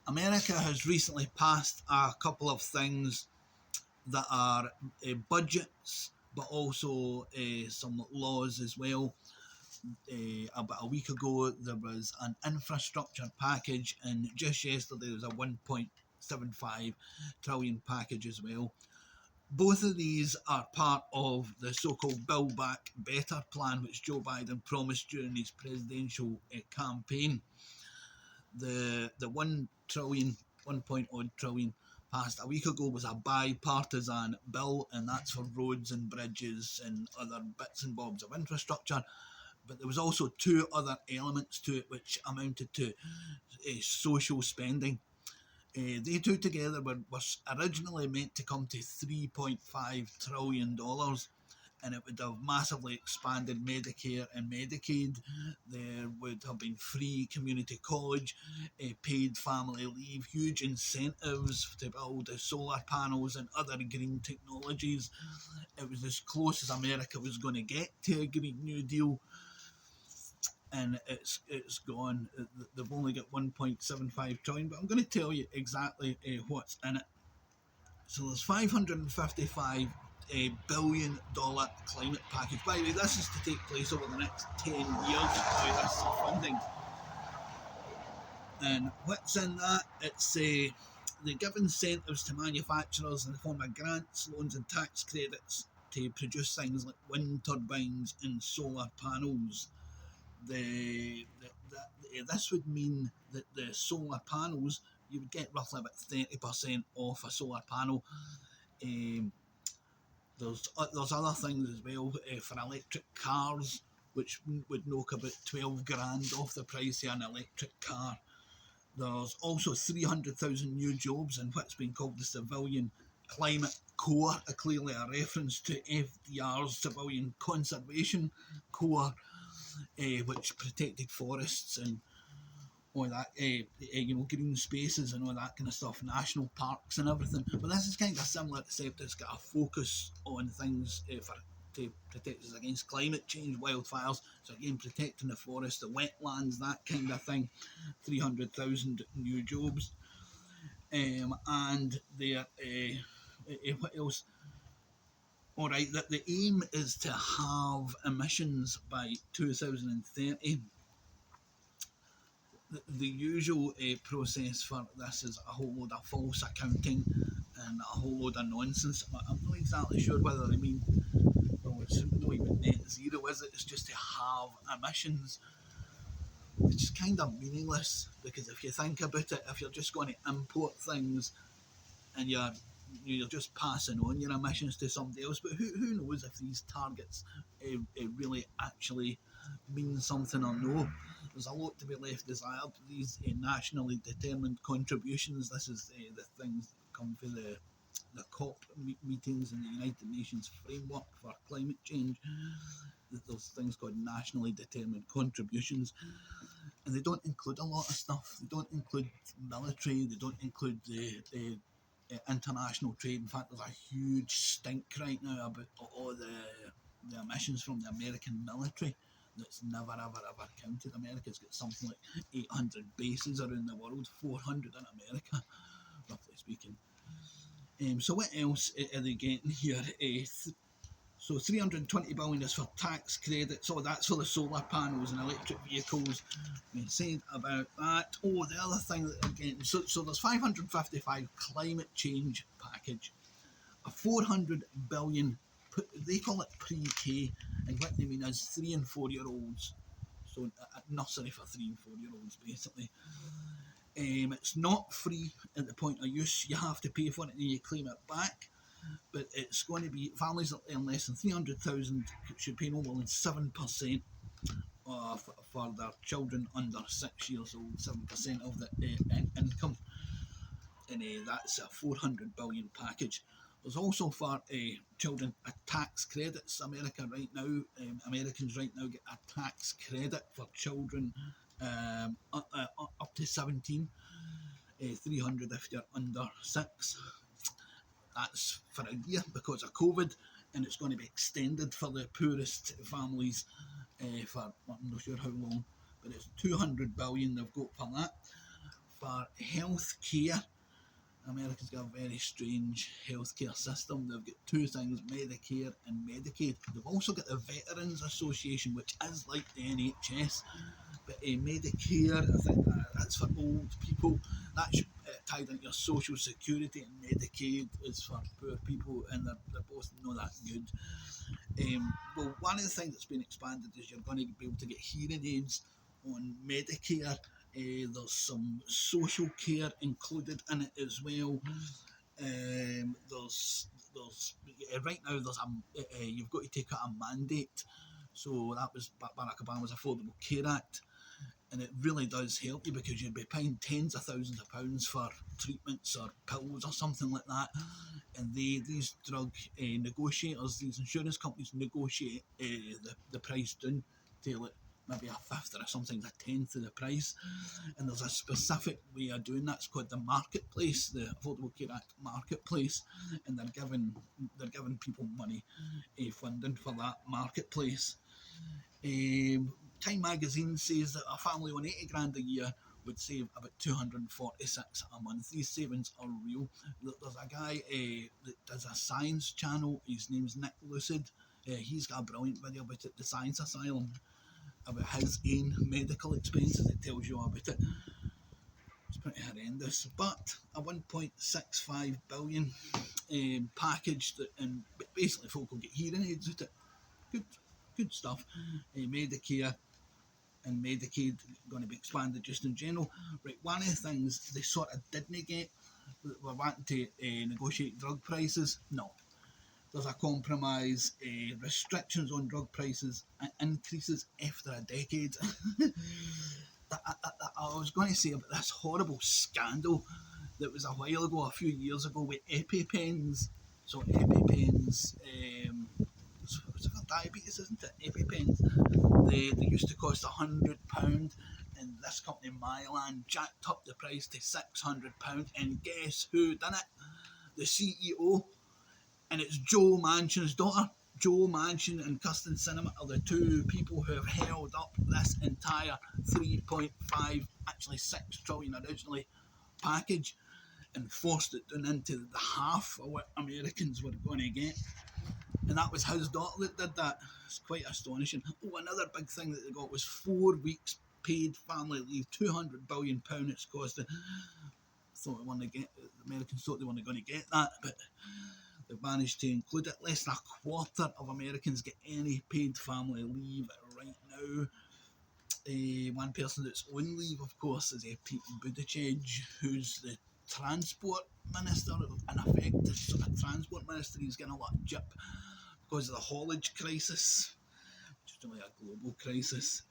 America has recently passed a couple of things that are budgets, but also some laws as well. About a week ago, there was an infrastructure package, and just yesterday there was a 1.75 trillion package as well. Both of these are part of the so-called Build Back Better plan, which Joe Biden promised during his presidential campaign. The 1 trillion, 1 point odd trillion passed a week ago was a bipartisan bill, and that's for roads and bridges and other bits and bobs of infrastructure. But there was also two other elements to it which amounted to social spending. They two together were originally meant to come to $3.5 trillion, and it would have massively expanded Medicare and Medicaid. There would have been free community college, paid family leave, huge incentives to build solar panels and other green technologies. It was as close as America was going to get to a Green New Deal, and it's gone. They've only got 1.75 trillion, but I'm going to tell you exactly what's in it. So there's $555 billion climate package. By the way, this is to take place over the next 10 years by this funding. And what's in that? It's they give incentives to manufacturers in the form of grants, loans, and tax credits to produce things like wind turbines and solar panels. This would mean that the solar panels, you would get roughly about 30% off a solar panel. There's other things as well for electric cars, which would knock about 12 grand off the price of an electric car. There's also 300,000 new jobs in what's been called the Civilian Climate Corps, clearly a reference to FDR's Civilian Conservation Corps, which protected forests and all that, green spaces and all that kind of stuff, national parks and everything. But this is kind of similar, except it's got a focus on things to protect us against climate change, wildfires. So again, protecting the forest, the wetlands, that kind of thing. 300,000 new jobs, and there. What else? All right, that the aim is to halve emissions by 2030. The usual process for this is a whole load of false accounting and a whole load of nonsense. I'm not exactly sure whether I mean, well, it's not even net zero, is it? It's just to halve emissions, which is kind of meaningless, because if you think about it, if you're just going to import things and you're just passing on your emissions to somebody else, but who knows if these targets really actually mean something or no. There's a lot to be left desired. These nationally determined contributions, this is the things that come for the COP meetings in the United Nations framework for climate change. Those things called nationally determined contributions, and they don't include a lot of stuff. They don't include military, they don't include the international trade. In fact, there's a huge stink right now about all the emissions from the American military that's never ever counted. America's got something like 800 bases around the world, 400 in America, roughly speaking. So what else are they getting here? So 320 billion is for tax credits. So that's for the solar panels and electric vehicles. We said about that. Oh, the other thing that they're getting. So there's 555 climate change package, a 400 billion. They call it pre-K, and what they mean is 3 and 4 year olds. So a nursery for 3 and 4 year olds, basically. It's not free at the point of use. You have to pay for it and you claim it back. But it's going to be families that earn less than 300,000 should pay no more than 7% for their children under 6 years old, 7% of the income, and that's a 400 billion package. There's also for children a tax credits. Americans right now get a tax credit for children up to 17, 300 if you're under 6. That's for a year because of COVID, and it's going to be extended for the poorest families for I'm not sure how long, but it's 200 billion they've got for that. for health care. America's got a very strange healthcare system. They've got two things, Medicare and Medicaid. They've also got the Veterans Association, which is like the NHS. But Medicare, I think that's for old people. That's tied into your social security, and Medicaid is for poor people, and they're both not that good. Well, one of the things that's been expanded is you're going to be able to get hearing aids on Medicare. There's some social care included in it as well. There's right now there's you've got to take out a mandate. So that was Barack Obama's Affordable Care Act, and it really does help you because you'd be paying tens of thousands of pounds for treatments or pills or something like that. And these drug negotiators, these insurance companies negotiate the price down to like maybe a fifth or sometimes a tenth of the price. And there's a specific way of doing that. It's called the marketplace, the Affordable Care Act marketplace, and they're giving people money, funding for that marketplace. Time magazine says that a family on 80 grand a year would save about 246 a month. These savings are real. There's a guy that does a science channel. His name's Nick Lucid. He's got a brilliant video about it, the Science Asylum, about his own medical expenses. It tells you all about it. It's pretty horrendous. But a 1.65 billion package that, and basically folk will get hearing aids with it. Good stuff. Medicare and Medicaid going to be expanded just in general. Right, one of the things they sort of didn't get, we're wanting to negotiate drug prices. No, there's a compromise. Restrictions on drug prices increases after a decade. I was going to say about this horrible scandal that was a while ago, a few years ago, with EpiPens. So EpiPens, it's for diabetes, isn't it? EpiPens. They used to cost £100, and this company Mylan jacked up the price to £600. And guess who done it? The CEO, and it's Joe Manchin's daughter. Joe Manchin and Kirsten Sinema are the two people who have held up this entire 3.5, actually 6 trillion originally package, and forced it down into the half of what Americans were going to get. And that was his daughter that did that. It's quite astonishing. Oh, another big thing that they got was 4 weeks paid family leave. £200 billion it's costing. Thought they want to get, the Americans thought they weren't going to get that, but they've managed to include it. Less than a quarter of Americans get any paid family leave right now. One person that's on leave, of course, is Pete Buttigieg, who's the transport minister. In effect, the sort of transport minister. He's getting a lot of jip because of the haulage crisis, which is really a global crisis.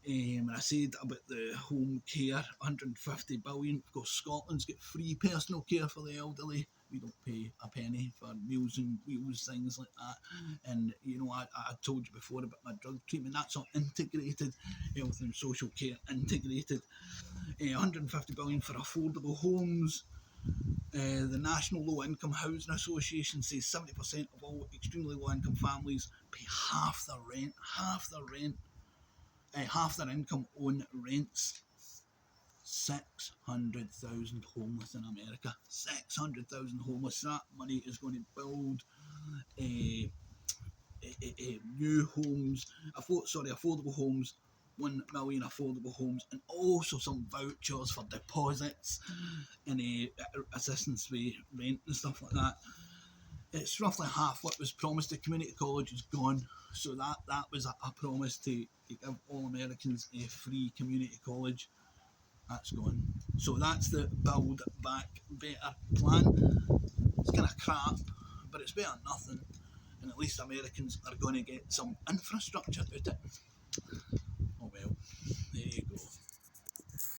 And I said about the home care, 150 billion, because Scotland's got free personal care for the elderly. We don't pay a penny for meals and wheels, things like that. And, you know, I told you before about my drug treatment. That's all integrated, health and social care integrated. 150 billion for affordable homes. The National Low Income Housing Association says 70% of all extremely low income families pay half their income on rents. 600,000 homeless in America. 600,000 homeless. That money is going to build new homes, affordable homes, 1 million affordable homes, and also some vouchers for deposits and assistance with rent and stuff like that. It's roughly half what was promised. The community college is gone, so that was a promise to give all Americans a free community college. That's gone. So that's the Build Back Better plan. It's kind of crap, but it's better than nothing. And at least Americans are going to get some infrastructure out of it. Oh well, there you go.